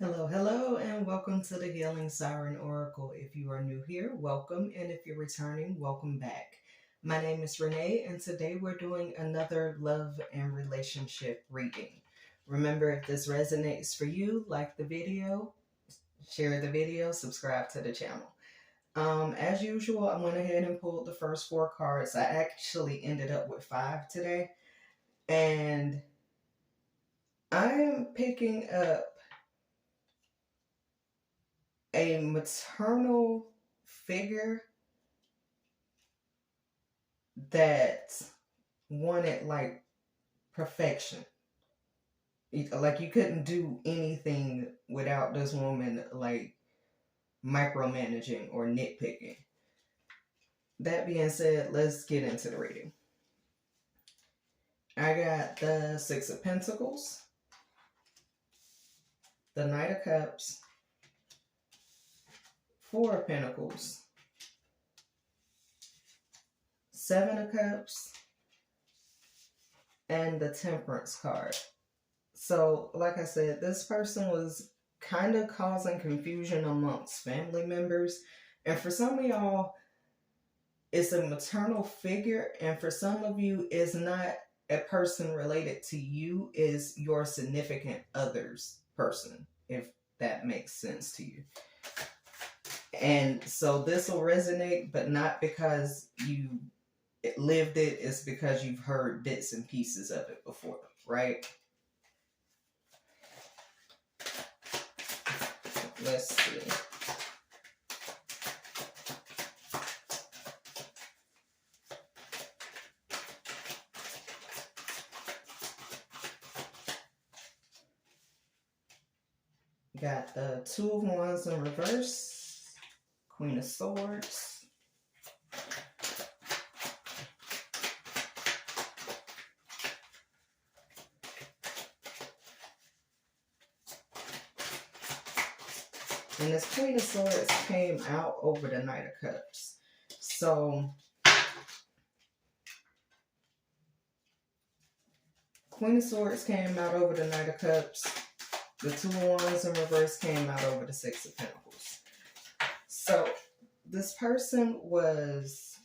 Hello, hello, and welcome to the Healing Siren Oracle. If you are new here, welcome, and if you're returning, welcome back. My name is Renee, and today we're doing another love and relationship reading. Remember, if this resonates for you, like the video, share the video, subscribe to the channel. As usual, I went ahead and pulled the first 4 cards. I actually ended up with 5 today, and I am picking up a maternal figure that wanted like perfection. Like you couldn't do anything without this woman like micromanaging or nitpicking. That being said, let's get into the reading. I got the 6 of Pentacles, the Knight of Cups, 4 of Pentacles, 7 of Cups, and the Temperance card. So, like I said, this person was kind of causing confusion amongst family members. And for some of y'all, it's a maternal figure. And for some of you, it's not a person related to you, is your significant other's person, if that makes sense to you. And so this will resonate, but not because you lived it, it's because you've heard bits and pieces of it before, right? Let's see. Got the 2 of Wands in reverse, Queen of Swords, and this Queen of Swords came out over the Knight of Cups. So, Queen of Swords came out over the Knight of Cups. The 2 of Wands in reverse came out over the 6 of Pentacles. So, this person was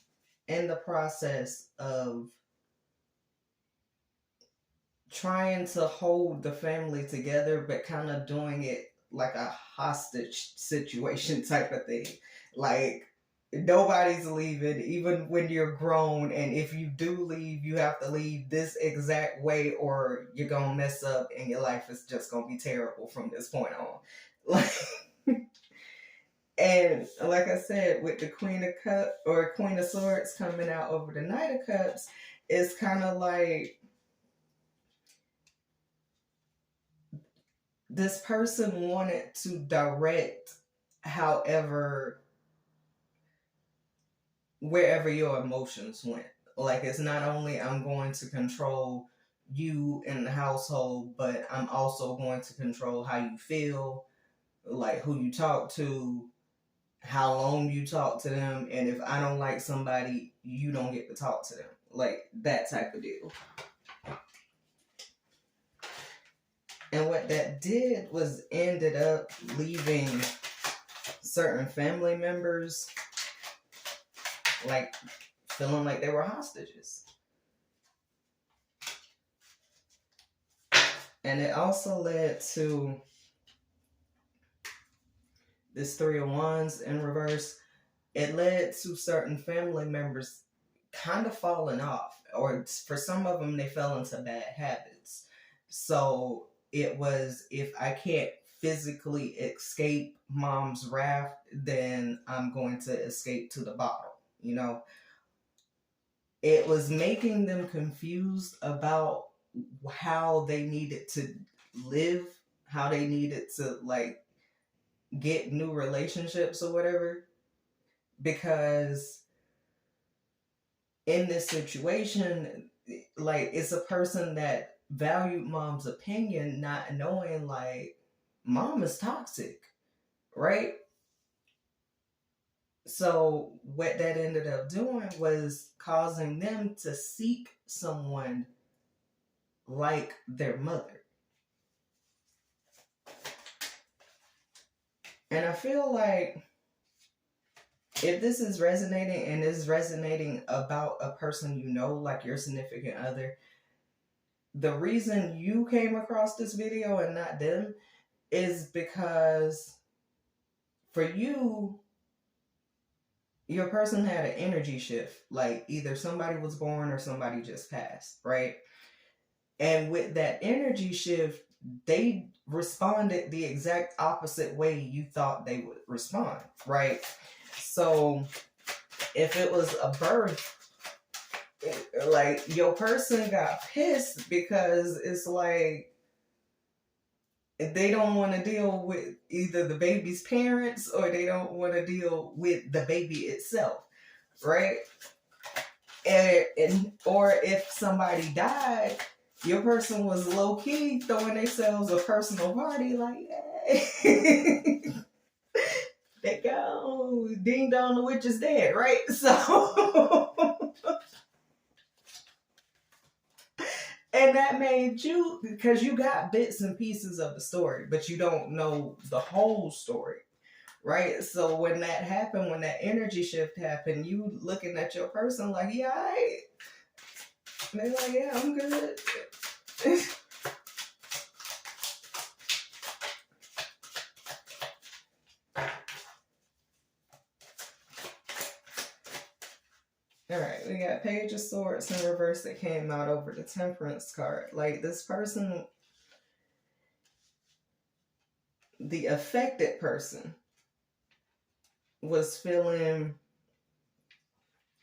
in the process of trying to hold the family together, but kind of doing it like a hostage situation type of thing. Like, nobody's leaving, even when you're grown, and if you do leave, you have to leave this exact way or you're gonna mess up and your life is just gonna be terrible from this point on. Like, and like I said, with the Queen of Cups or Queen of Swords coming out over the Knight of Cups, it's kind of like this person wanted to direct wherever your emotions went. Like, it's not only I'm going to control you in the household, but I'm also going to control how you feel, like who you talk to, how long you talk to them, and if I don't like somebody, you don't get to talk to them. Like, that type of deal. And what that did was ended up leaving certain family members like feeling like they were hostages. And it also led to this 3 of Wands in reverse. It led to certain family members kind of falling off, or for some of them, they fell into bad habits. So it was, if I can't physically escape mom's wrath, then I'm going to escape to the bottle, you know? It was making them confused about how they needed to live, how they needed to like get new relationships or whatever, because in this situation, like, it's a person that valued mom's opinion, not knowing like mom is toxic, right? So what that ended up doing was causing them to seek someone like their mother. And I feel like if this is resonating and is resonating about a person you know, like your significant other, the reason you came across this video and not them is because for you, your person had an energy shift. Like either somebody was born or somebody just passed, right? And with that energy shift, they responded the exact opposite way you thought they would respond, right? So if it was a birth, like your person got pissed because it's like they don't want to deal with either the baby's parents or they don't want to deal with the baby itself, right? And or if somebody died, your person was low-key throwing themselves a personal party, like, hey, they go, ding dong, the witch is dead, right? So, and that made you, because you got bits and pieces of the story, but you don't know the whole story, right? So when that happened, when that energy shift happened, you looking at your person like, yeah, all right. And they're like, yeah, I'm good. All right, we got Page of Swords in reverse that came out over the Temperance card. Like this person, the affected person, was feeling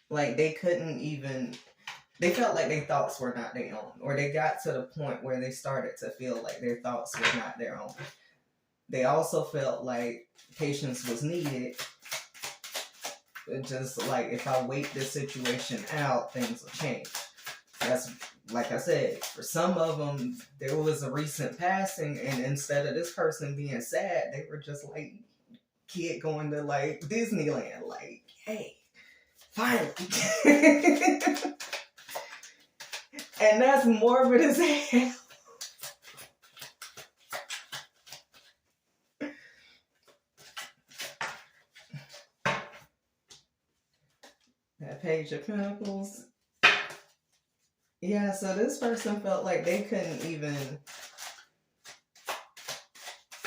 like they couldn't even, they felt like their thoughts were not their own, or they got to the point where they started to feel like their thoughts were not their own. They also felt like patience was needed. Just like, if I wait this situation out, things will change. That's, like I said, for some of them, there was a recent passing, and instead of this person being sad, they were just like kid going to like Disneyland, like, hey, finally. And that's morbid as hell. That Page of Pentacles. Yeah, so this person felt like they couldn't even,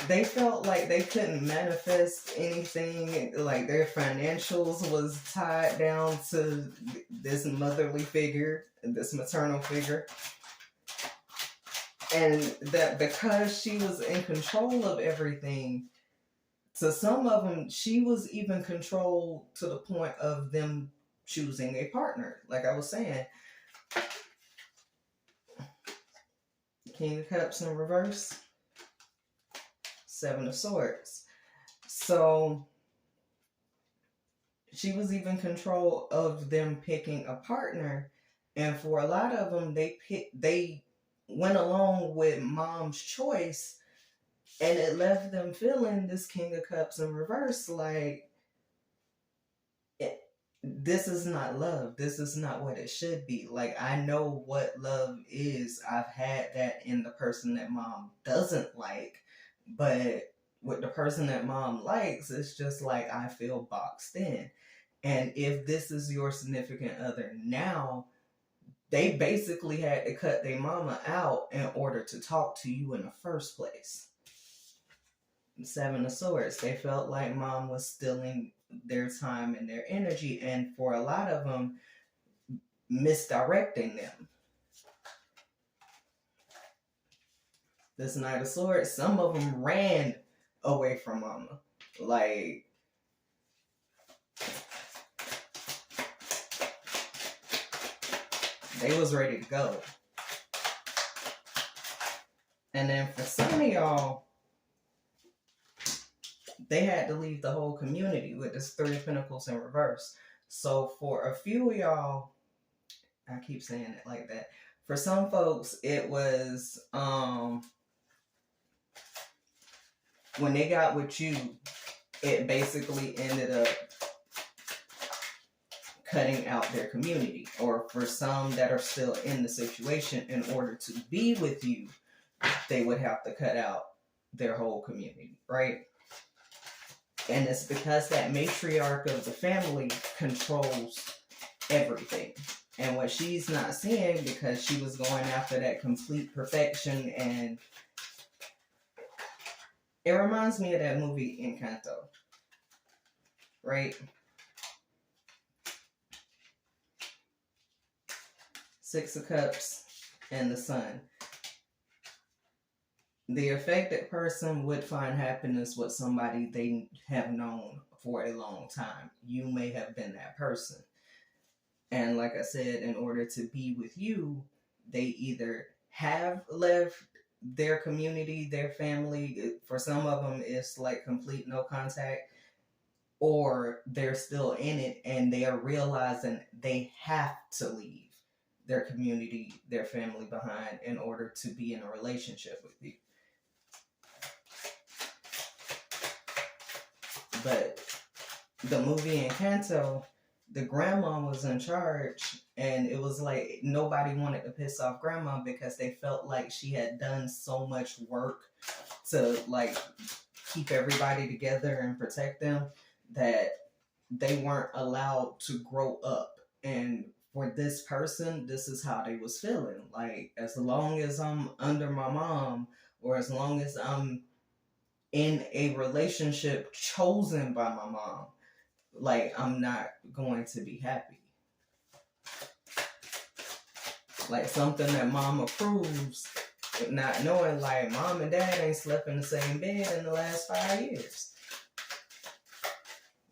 they felt like they couldn't manifest anything, like their financials was tied down to this motherly figure, this maternal figure. And that because she was in control of everything, to some of them, she was even controlled to the point of them choosing a partner. Like I was saying, King of Cups in reverse, Seven of Swords. So she was even control of them picking a partner, and for a lot of them, they went along with mom's choice, and it left them feeling this King of Cups in reverse, like, this is not love. This is not what it should be. Like, I know what love is. I've had that in the person that mom doesn't like. But with the person that mom likes, it's just like I feel boxed in. And if this is your significant other now, they basically had to cut their mama out in order to talk to you in the first place. Seven of Swords. They felt like mom was stealing their time and their energy, and for a lot of them, misdirecting them. This Knight of Swords, some of them ran away from mama. Like, they was ready to go. And then for some of y'all, they had to leave the whole community with this Three of Pentacles in reverse. So for a few of y'all, I keep saying it like that. For some folks, it was when they got with you, it basically ended up cutting out their community. Or for some that are still in the situation, in order to be with you, they would have to cut out their whole community, right? And it's because that matriarch of the family controls everything. And what she's not seeing, because she was going after that complete perfection, and it reminds me of that movie Encanto, right? Six of Cups and the Sun. The affected person would find happiness with somebody they have known for a long time. You may have been that person. And like I said, in order to be with you, they either have left their community, their family. For some of them, it's like complete no contact, or they're still in it and they are realizing they have to leave their community, their family behind in order to be in a relationship with you. But the movie Encanto, the grandma was in charge, and it was like nobody wanted to piss off grandma because they felt like she had done so much work to like keep everybody together and protect them, that they weren't allowed to grow up. And for this person, this is how they was feeling. Like, as long as I'm under my mom, or as long as I'm in a relationship chosen by my mom, like, I'm not going to be happy. Like, something that mom approves, not knowing, like, mom and dad ain't slept in the same bed in the last 5 years.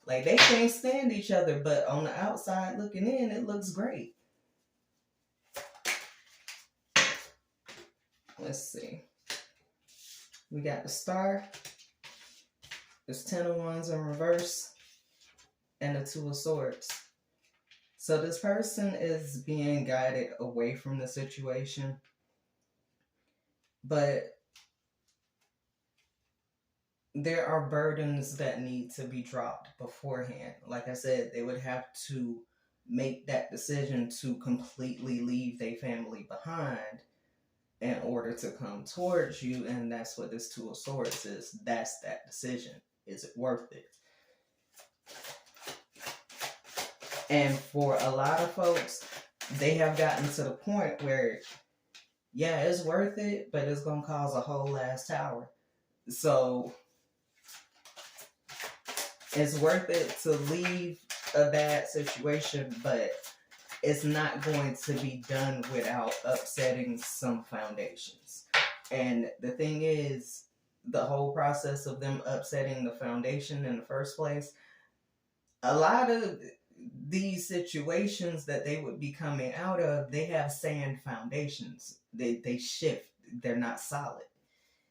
Like, they can't stand each other, but on the outside looking in, it looks great. Let's see. We got the Star. There's 10 of Wands in reverse. And the Two of Swords. So this person is being guided away from the situation. But there are burdens that need to be dropped beforehand. Like I said, they would have to make that decision to completely leave their family behind in order to come towards you. And that's what this Two of Swords is. That's that decision. Is it worth it? And for a lot of folks, they have gotten to the point where, yeah, it's worth it, but it's going to cause a whole ass tower. So it's worth it to leave a bad situation, but it's not going to be done without upsetting some foundations. And the thing is, the whole process of them upsetting the foundation in the first place, a lot of these situations that they would be coming out of, they have sand foundations. They shift. They're not solid.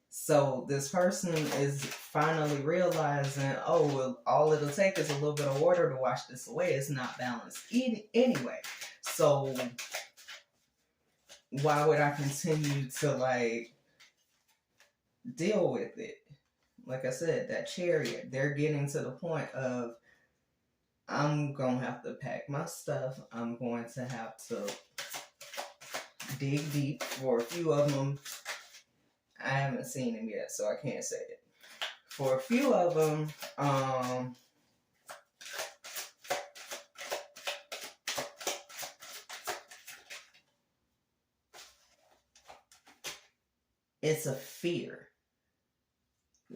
So this person is finally realizing, oh, well, all it'll take is a little bit of water to wash this away. It's not balanced anyway. So why would I continue to like deal with it? Like I said, that Chariot, they're getting to the point of, I'm going to have to pack my stuff. I'm going to have to dig deep. For a few of them, I haven't seen them yet, so I can't say it. For a few of them, it's a fear.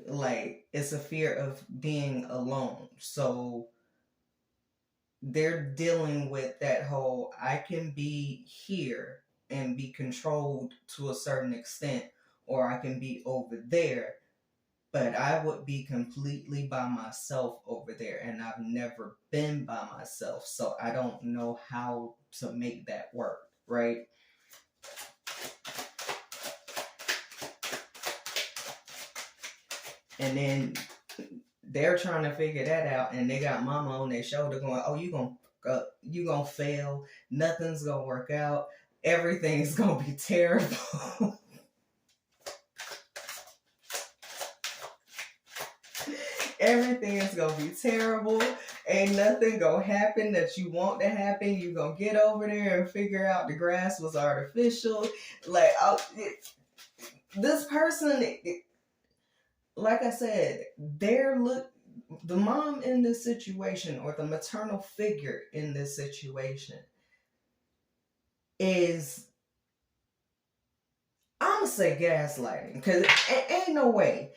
Like, it's a fear of being alone. So they're dealing with that whole, I can be here and be controlled to a certain extent, or I can be over there, but I would be completely by myself over there, and I've never been by myself, so I don't know how to make that work, right? And then they're trying to figure that out, and they got mama on their shoulder going, oh, you gonna fail, nothing's gonna work out, everything's gonna be terrible. Everything is gonna be terrible. Ain't nothing gonna happen that you want to happen. You gonna get over there and figure out the grass was artificial. Like, this person, like I said, the mom in this situation, or the maternal figure in this situation, is, I'm gonna say gaslighting, because ain't no way.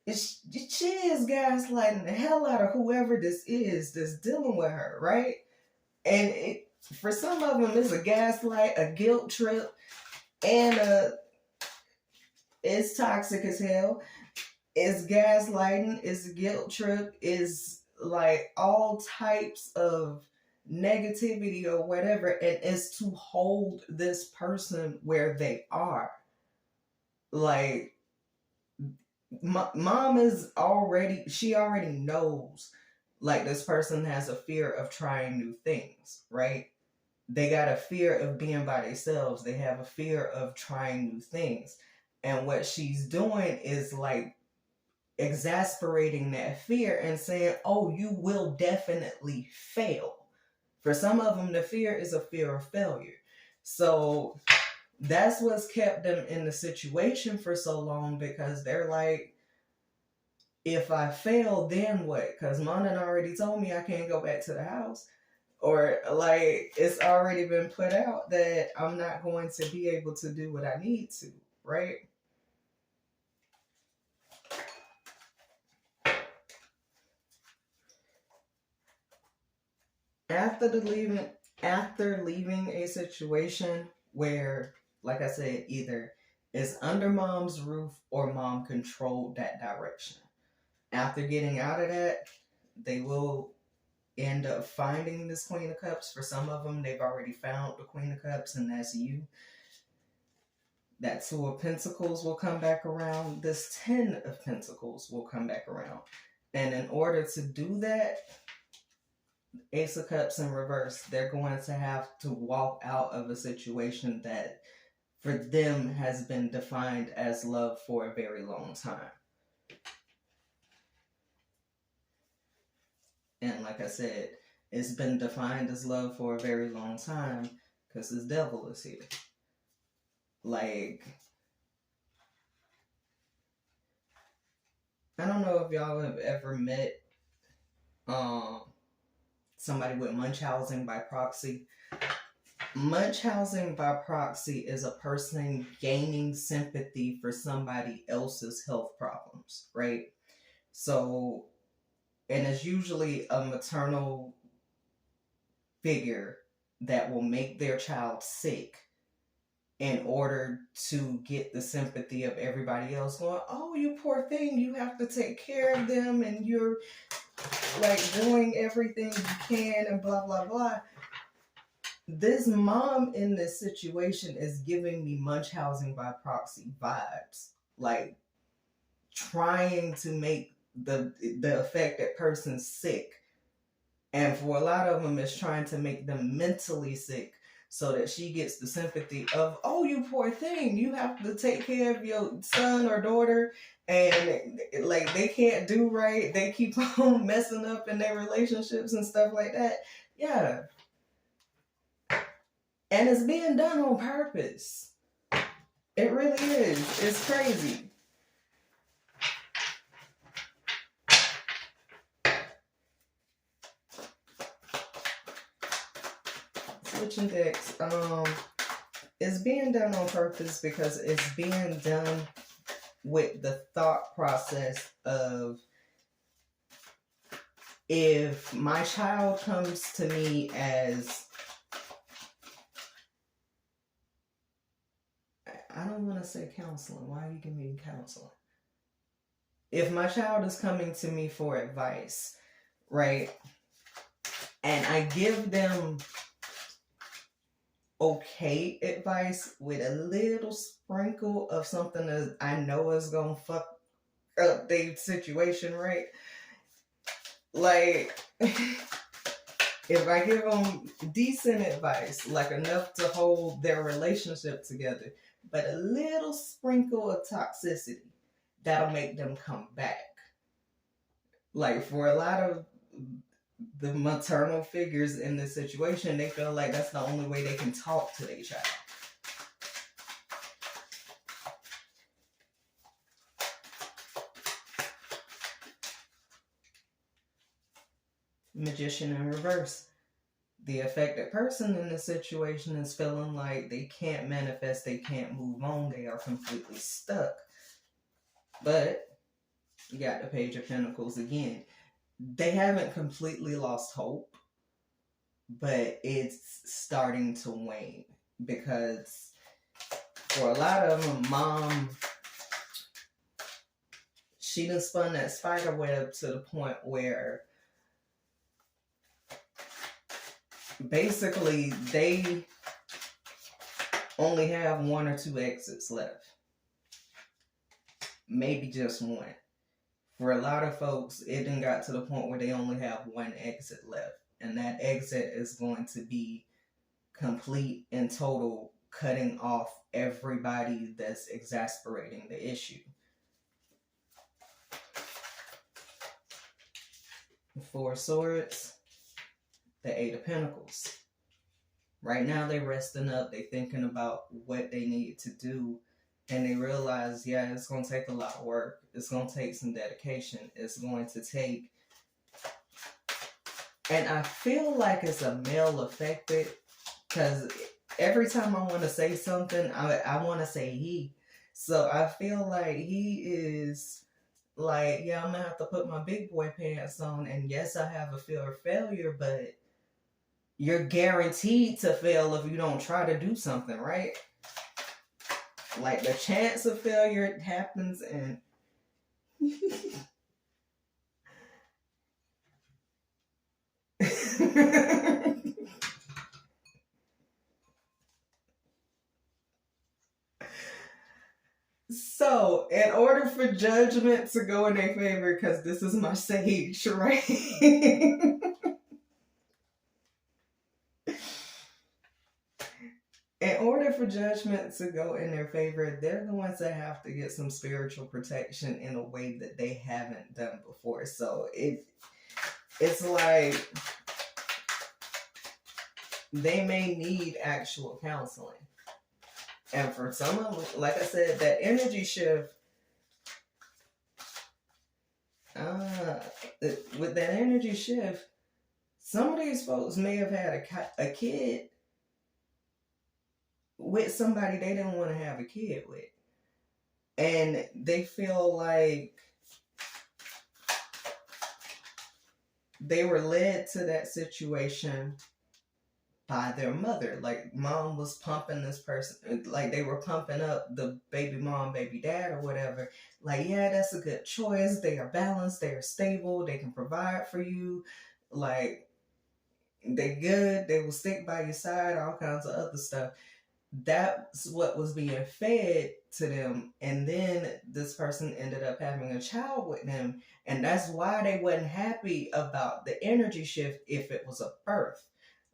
She is gaslighting the hell out of whoever this is that's dealing with her, right? And for some of them, it's a gaslight, a guilt trip, and it's toxic as hell. It's gaslighting, it's a guilt trip, it's like all types of negativity or whatever, and it's to hold this person where they are. Like, mom is already, she already knows, like, this person has a fear of trying new things, right? They got a fear of being by themselves. They have a fear of trying new things. And what she's doing is like exasperating that fear and saying, oh, you will definitely fail. For some of them, the fear is a fear of failure. So that's what's kept them in the situation for so long, because they're like, if I fail, then what? Because Mom done already told me I can't go back to the house. Or like, it's already been put out that I'm not going to be able to do what I need to, right? After leaving a situation where, like I said, either it's under mom's roof or mom controlled that direction. After getting out of that, they will end up finding this Queen of Cups. For some of them, they've already found the Queen of Cups, and that's you. That Two of Pentacles will come back around. This Ten of Pentacles will come back around. And in order to do that, Ace of Cups in reverse, they're going to have to walk out of a situation that for them has been defined as love for a very long time. And like I said, it's been defined as love for a very long time because this devil is here. Like, I don't know if y'all have ever met somebody with Munchausen by proxy. Munchausen by proxy is a person gaining sympathy for somebody else's health problems, right? So, and it's usually a maternal figure that will make their child sick in order to get the sympathy of everybody else, going, oh, you poor thing, you have to take care of them, and you're like doing everything you can, and blah, blah, blah. This mom in this situation is giving me Munchausen by proxy vibes, like trying to make the affected person sick. And for a lot of them, it's trying to make them mentally sick so that she gets the sympathy of, oh, you poor thing, you have to take care of your son or daughter, and like they can't do right, they keep on messing up in their relationships and stuff like that. Yeah. And it's being done on purpose. It really is. It's crazy. Switching decks. It's being done on purpose because it's being done with the thought process of, if my child comes to me as, I don't want to say counseling. Why are you giving me counseling? If my child is coming to me for advice, right, and I give them okay advice with a little sprinkle of something that I know is going to fuck up their situation, right? Like, if I give them decent advice, like enough to hold their relationship together, but a little sprinkle of toxicity, that'll make them come back. Like, for a lot of the maternal figures in this situation, they feel like that's the only way they can talk to their child. Magician in reverse. The affected person in the situation is feeling like they can't manifest, they can't move on, they are completely stuck. But you got the Page of Pentacles again. They haven't completely lost hope, but it's starting to wane, because for a lot of them, mom, she done spun that spider web to the point where basically they only have 1 or 2 exits left. Maybe just 1. For a lot of folks, it done got to the point where they only have 1 exit left. And that exit is going to be complete and total cutting off everybody that's exasperating the issue. 4 of Swords, the 8 of Pentacles. Right now they're resting up, they're thinking about what they need to do, and they realize, yeah, it's going to take a lot of work. It's going to take some dedication. It's going to take, and I feel like it's a male affected, because every time I want to say something, I want to say he. So I feel like he is like, yeah, I'm going to have to put my big boy pants on, and yes, I have a fear of failure, but you're guaranteed to fail if you don't try to do something, right? Like, the chance of failure happens, and so, in order for judgment to go in their favor, because this is my sage, right? In order for judgment to go in their favor, they're the ones that have to get some spiritual protection in a way that they haven't done before. So it's like they may need actual counseling. And for some of them, like I said, that energy shift, with that energy shift, some of these folks may have had a kid with somebody they didn't want to have a kid with. And they feel like they were led to that situation by their mother. Like, mom was pumping this person, like they were pumping up the baby mom, baby dad, or whatever. Like, yeah, that's a good choice. They are balanced. They are stable. They can provide for you. Like, they good. They will stick by your side. All kinds of other stuff. That's what was being fed to them. And then this person ended up having a child with them. And that's why they wasn't happy about the energy shift if it was a birth.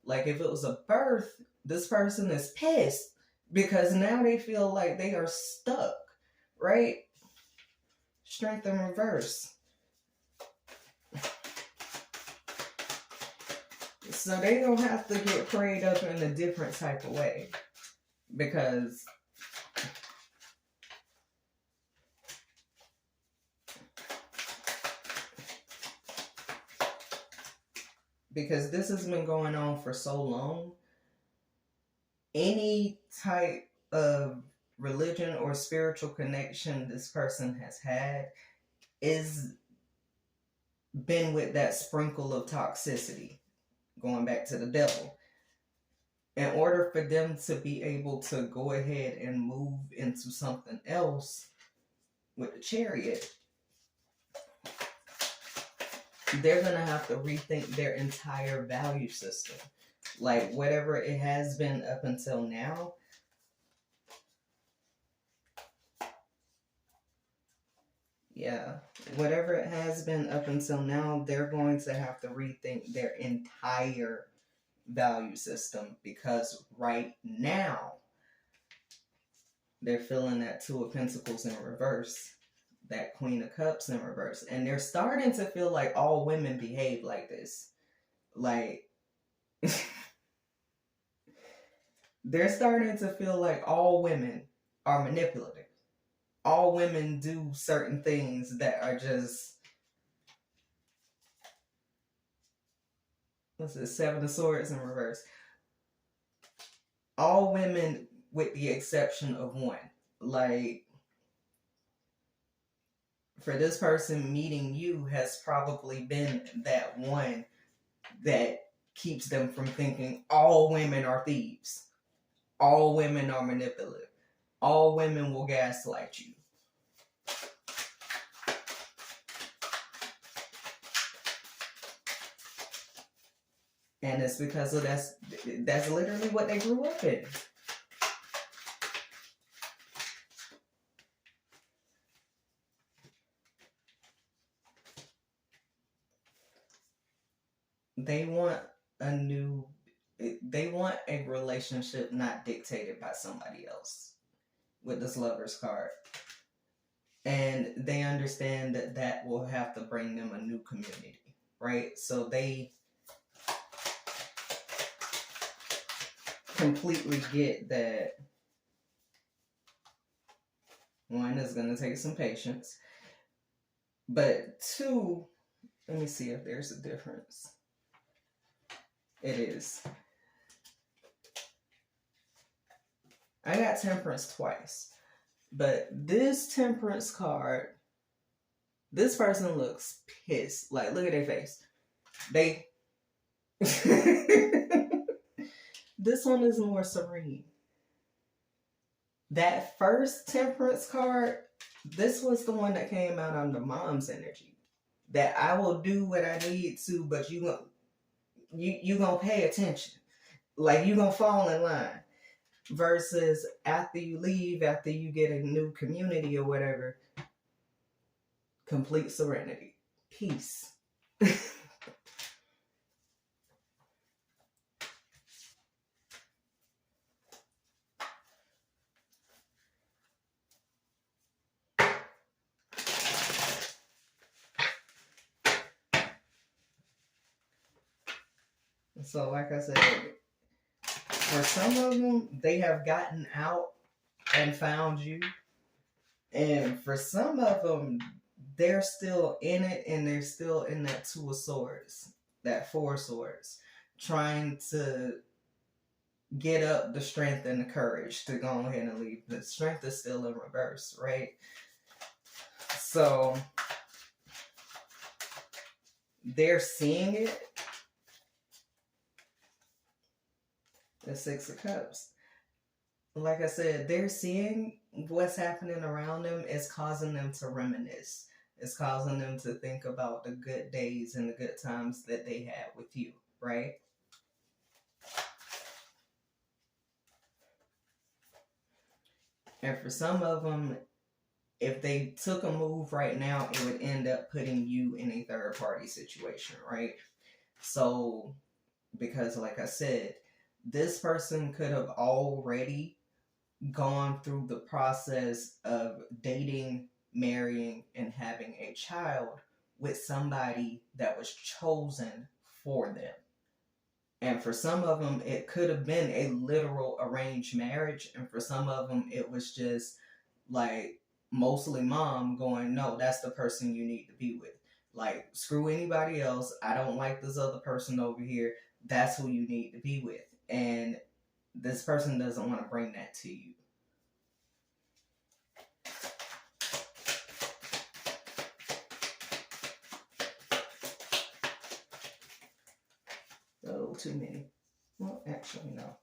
Like, if it was a birth, this person is pissed because now they feel like they are stuck, right? Strength in reverse. So they don't have to get prayed up in a different type of way. Because this has been going on for so long. Any type of religion or spiritual connection this person has had is been with that sprinkle of toxicity, going back to the devil. In order for them to be able to go ahead and move into something else with the Chariot, they're going to have to rethink their entire value system. Like, whatever it has been up until now, whatever it has been up until now, they're going to have to rethink their entire value system, because right now they're feeling that 2 of Pentacles in reverse, that Queen of Cups in reverse, and they're starting to feel like all women behave like this. Like, they're starting to feel like all women are manipulative. All women do certain things that are just what's it, Seven of Swords in reverse. All women with the exception of one. Like, for this person, meeting you has probably been that one that keeps them from thinking all women are thieves. All women are manipulative. All women will gaslight you. And it's because of that's literally what they grew up in. They want they want a relationship not dictated by somebody else with this Lover's card. And they understand that that will have to bring them a new community, right? So they completely get that one is going to take some patience, but two, let me see if there's a difference. It is. I got Temperance twice, but this Temperance card, this person looks pissed. Like, look at their face. They this one is more serene. That first Temperance card, this was the one that came out under Mom's energy. That I will do what I need to, but you gonna pay attention. Like, you gonna fall in line. Versus after you leave, after you get a new community or whatever, complete serenity. Peace. So, like I said, for some of them, they have gotten out and found you. And for some of them, they're still in it, and they're still in that Two of Swords, that Four of Swords, trying to get up the strength and the courage to go ahead and leave. The strength is still in reverse, right? So they're seeing it. The Six of Cups. Like I said, they're seeing what's happening around them. Is causing them to reminisce. It's causing them to think about the good days and the good times that they had with you, right? And for some of them, if they took a move right now, it would end up putting you in a third party situation, right? So, because like I said, this person could have already gone through the process of dating, marrying, and having a child with somebody that was chosen for them. And for some of them, it could have been a literal arranged marriage. And for some of them, it was just like mostly mom going, no, that's the person you need to be with. Like, screw anybody else. I don't like this other person over here. That's who you need to be with. And this person doesn't want to bring that to you. A little too many. Well, actually, no.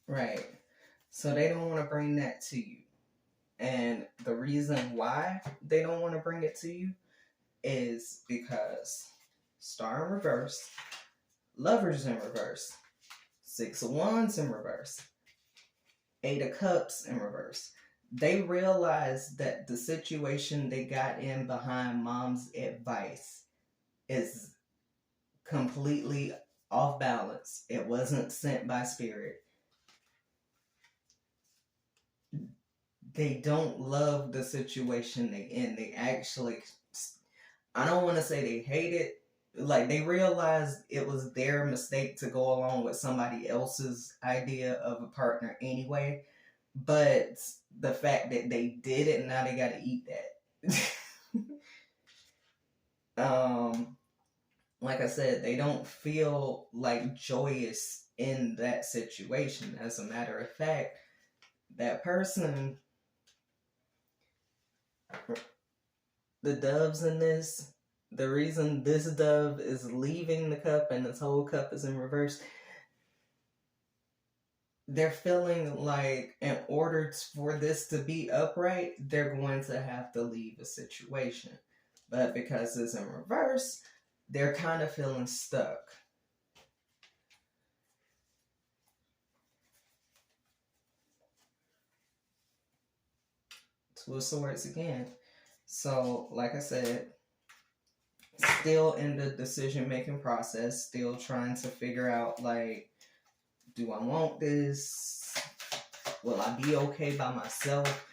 Right. So they don't want to bring that to you. And the reason why they don't want to bring it to you is because Star in reverse, Lovers in reverse, Six of Wands in reverse, Eight of Cups in reverse. They realize that the situation they got in behind mom's advice is completely off balance. It wasn't sent by spirit. They don't love the situation they in. They actually, I don't want to say they hate it. Like, they realized it was their mistake to go along with somebody else's idea of a partner anyway. But the fact that they did it, now they got to eat that. Like I said, they don't feel like joyous in that situation. As a matter of fact, that person, the doves in this, the reason this dove is leaving the cup and this whole cup is in reverse, they're feeling like in order for this to be upright, they're going to have to leave a situation. But because it's in reverse, they're kind of feeling stuck. Two of Swords again. So, like I said, still in the decision-making process, still trying to figure out, like, do I want this? Will I be okay by myself?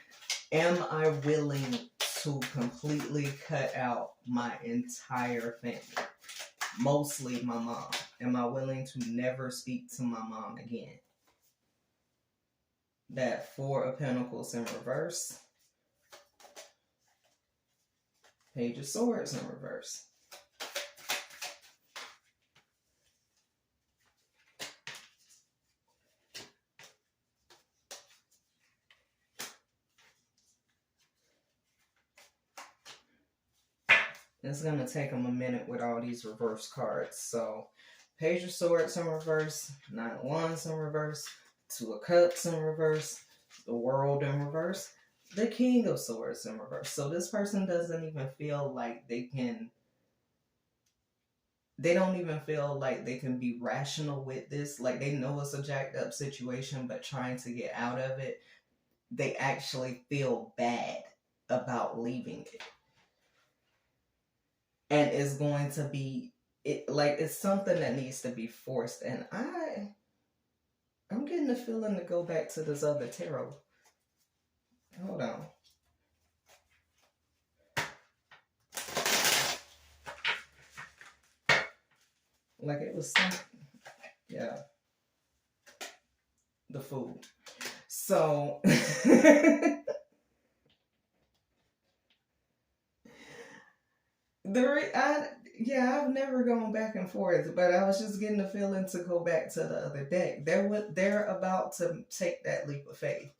Am I willing to completely cut out my entire family? Mostly my mom. Am I willing to never speak to my mom again? That Four of Pentacles in reverse. Page of Swords in reverse. It's going to take them a minute with all these reverse cards. So, Page of Swords in reverse, Nine of Wands in reverse, Two of Cups in reverse, the World in reverse, the King of Swords in reverse. So this person doesn't even feel like they don't even feel like they can be rational with this. Like, they know it's a jacked up situation, but trying to get out of it, they actually feel bad about leaving it. And it's going to be, it's something that needs to be forced. And I'm getting the feeling to go back to this other tarot. Hold on. Like it was something. Yeah. The Fool. So I've never gone back and forth, but I was just getting the feeling to go back to the other deck. They're about to take that leap of faith,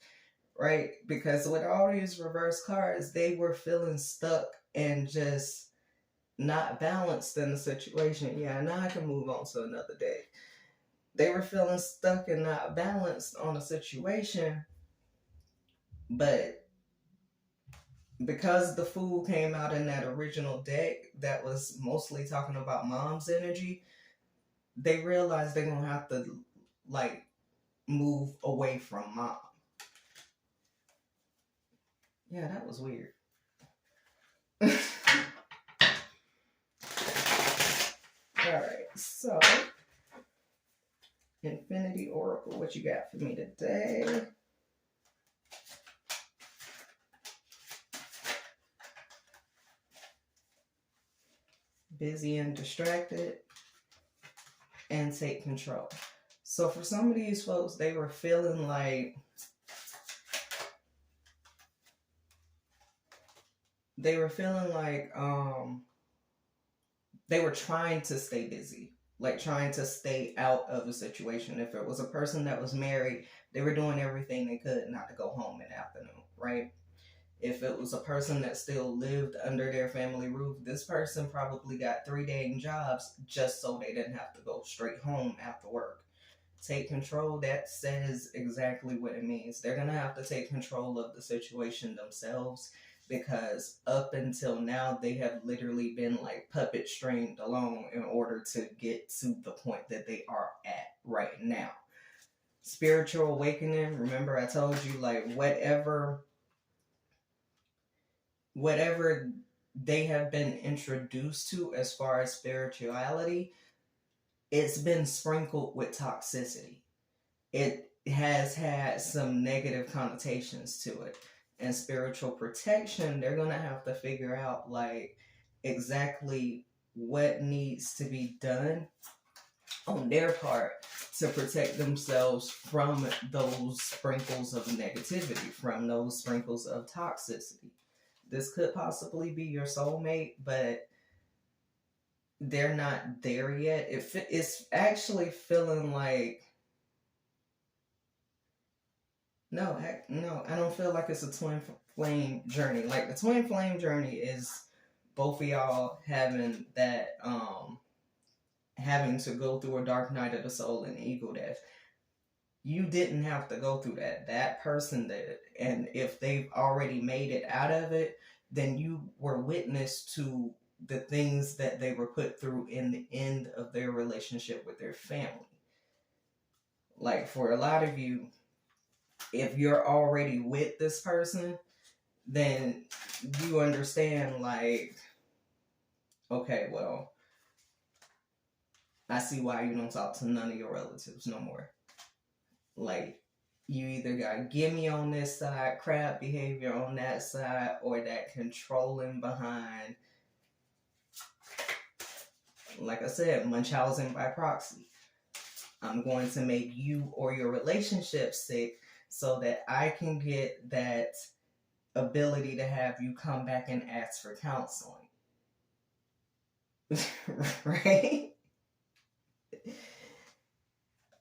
right? Because with all these reverse cards, they were feeling stuck and just not balanced in the situation. Yeah, now I can move on to another deck. They were feeling stuck and not balanced on a situation, but because the Fool came out in that original deck that was mostly talking about mom's energy, they realized they're going to have to, like, move away from mom. Yeah, that was weird. Alright, so Infinity Oracle, what you got for me today? Busy and distracted, and take control. So for some of these folks, they were feeling like they were trying to stay busy, like trying to stay out of a situation. If it was a person that was married, they were doing everything they could not to go home in the afternoon, right? If it was a person that still lived under their family roof, this person probably got 3-day jobs just so they didn't have to go straight home after work. Take control, that says exactly what it means. They're going to have to take control of the situation themselves, because up until now, they have literally been like puppet stringed along in order to get to the point that they are at right now. Spiritual awakening, remember I told you, like, whatever they have been introduced to as far as spirituality, it's been sprinkled with toxicity. It has had some negative connotations to it. And spiritual protection, they're going to have to figure out, like, exactly what needs to be done on their part to protect themselves from those sprinkles of negativity, from those sprinkles of toxicity. This could possibly be your soulmate, but they're not there yet. It's actually feeling like, no, I don't feel like it's a twin flame journey. Like, the twin flame journey is both of y'all having that, having to go through a dark night of the soul and ego death. You didn't have to go through that. That person did. And if they've already made it out of it, then you were witness to the things that they were put through in the end of their relationship with their family. Like, for a lot of you, if you're already with this person, then you understand, like, okay, well, I see why you don't talk to none of your relatives no more. Like, you either got gimme on this side, crab behavior on that side, or that controlling behind, like I said, Munchausen by proxy. I'm going to make you or your relationship sick so that I can get that ability to have you come back and ask for counseling. Right?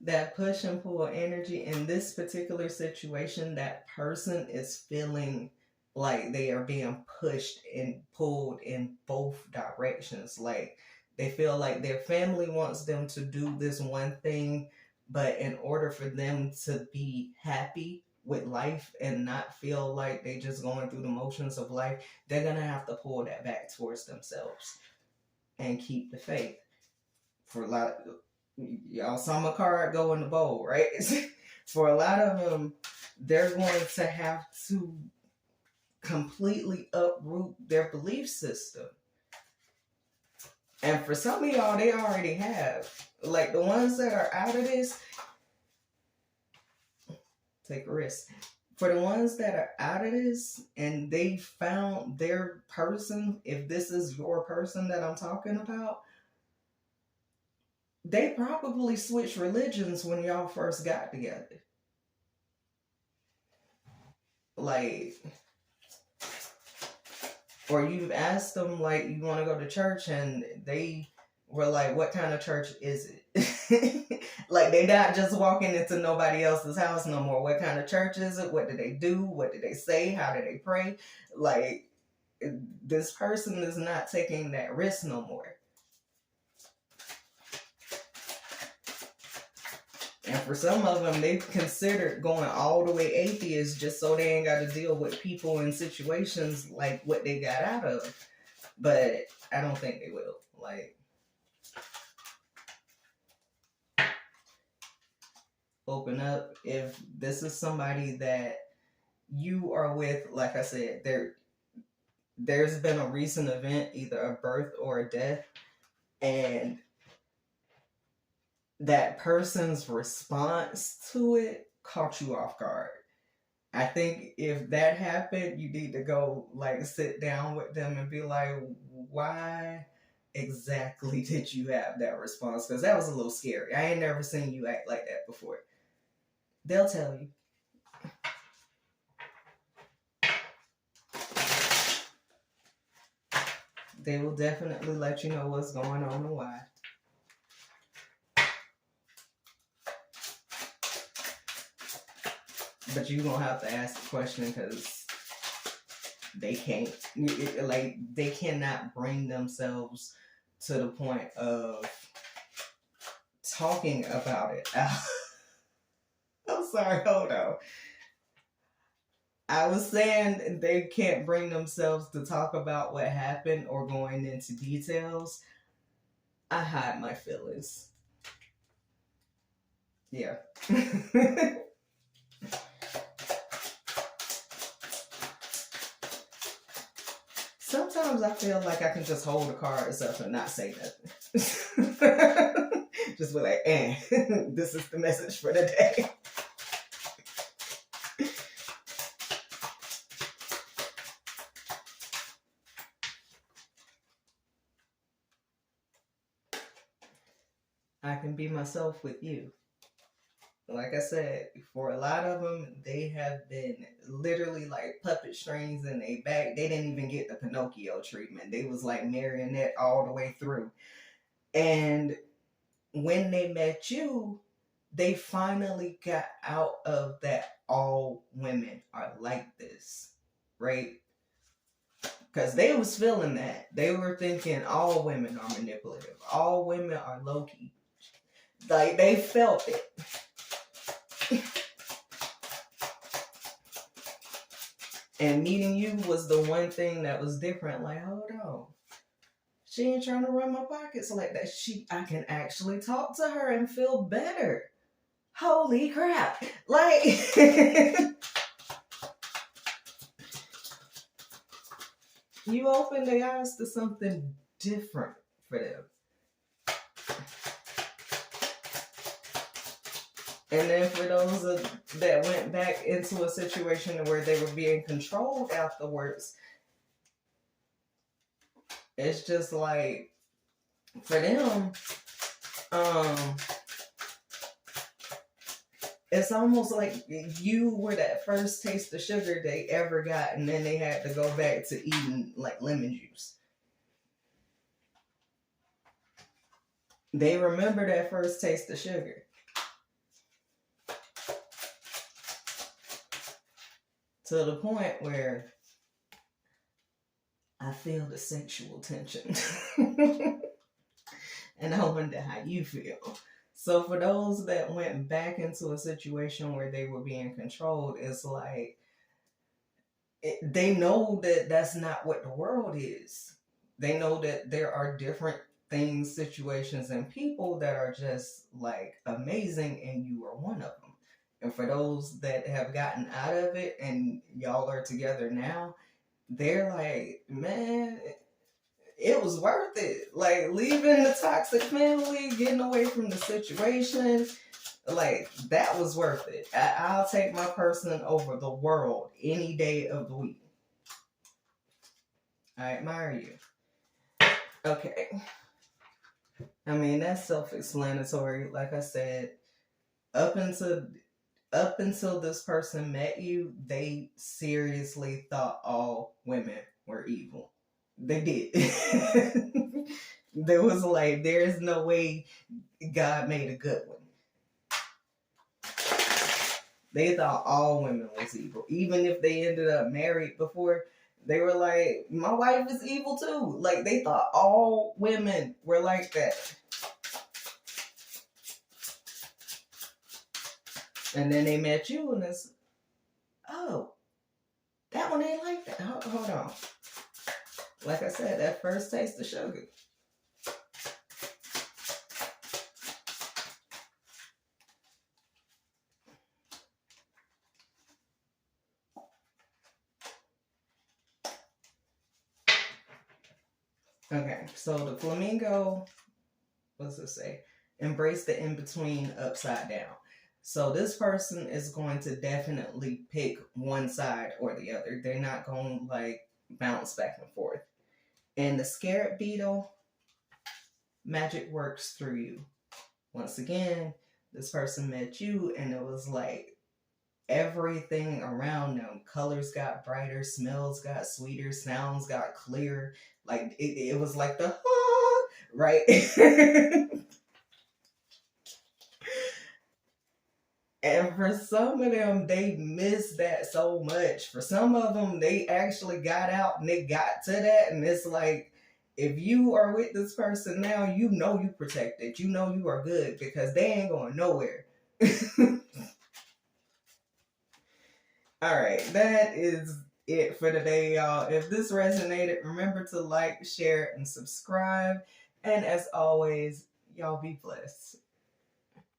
That push and pull energy in this particular situation, that person is feeling like they are being pushed and pulled in both directions. Like, they feel like their family wants them to do this one thing, but in order for them to be happy with life and not feel like they just going through the motions of life, they're going to have to pull that back towards themselves and keep the faith. For a lot of y'all, summer card go in the bowl, right? For a lot of them, they're going to have to completely uproot their belief system. And for some of y'all, they already have. Like, the ones that are out of this, take a risk. For the ones that are out of this and they found their person, if this is your person that I'm talking about, they probably switched religions when y'all first got together. Like, or you've asked them, like, you want to go to church, and they were like, what kind of church is it? Like, they're not just walking into nobody else's house no more. What kind of church is it? What do they do? What do they say? How do they pray? Like, this person is not taking that risk no more. And for some of them, they've considered going all the way atheist just so they ain't got to deal with people and situations like what they got out of. But I don't think they will. Like, open up. If this is somebody that you are with, like I said, there's been a recent event, either a birth or a death, and that person's response to it caught you off guard. I think if that happened, you need to go, like, sit down with them and be like, why exactly did you have that response? Because that was a little scary. I ain't never seen you act like that before. They'll tell you. They will definitely let you know what's going on and why. But you're going to have to ask the question, because they can't, like, they cannot bring themselves to the point of talking about it. I'm sorry, hold on. I was saying they can't bring themselves to talk about what happened or going into details. I hide my feelings. Yeah. Sometimes I feel like I can just hold the cards up and not say nothing. Just be like, this is the message for the day. I can be myself with you. Like I said, for a lot of them, they have been literally like puppet strings in their back. They didn't even get the Pinocchio treatment. They was like marionette all the way through. And when they met you, they finally got out of that all women are like this, right? Because they was feeling that. They were thinking all women are manipulative. All women are low-key. Like, they felt it. And meeting you was the one thing that was different. Like, hold on. She ain't trying to run my pockets like that. I can actually talk to her and feel better. Holy crap. Like, you opened their eyes to something different for them. And then for those that went back into a situation where they were being controlled afterwards, it's just like, for them, it's almost like you were that first taste of sugar they ever got, and then they had to go back to eating like lemon juice. They remember that first taste of sugar. To the point where I feel the sexual tension. And I wonder how you feel. So for those that went back into a situation where they were being controlled, it's like, they know that that's not what the world is. They know that there are different things, situations, and people that are just like amazing, and you are one of them. And for those that have gotten out of it and y'all are together now, they're like, man, it was worth it. Like, leaving the toxic family, getting away from the situation, like, that was worth it. I'll take my person over the world any day of the week. I admire you. Okay. I mean, that's self-explanatory. Like I said, up until this person met you, they seriously thought all women were evil. They did. There was like, there's no way God made a good one. They thought all women was evil. Even if they ended up married before, they were like, my wife is evil too. Like, they thought all women were like that. And then they met you, and it's, oh, that one ain't like that. Hold on. Like I said, that first taste of sugar. Okay, so the flamingo, what's it say? Embrace the in-between upside down. So this person is going to definitely pick one side or the other. They're not going to like bounce back and forth. And the scarab beetle, magic works through you. Once again, this person met you, and it was like everything around them. Colors got brighter, smells got sweeter, sounds got clearer. Like, it was like the, right? And for some of them, they missed that so much. For some of them, they actually got out and they got to that. And it's like, if you are with this person now, you know you protected. You know you are good, because they ain't going nowhere. All right, that is it for today, y'all. If this resonated, remember to like, share, and subscribe. And as always, y'all be blessed.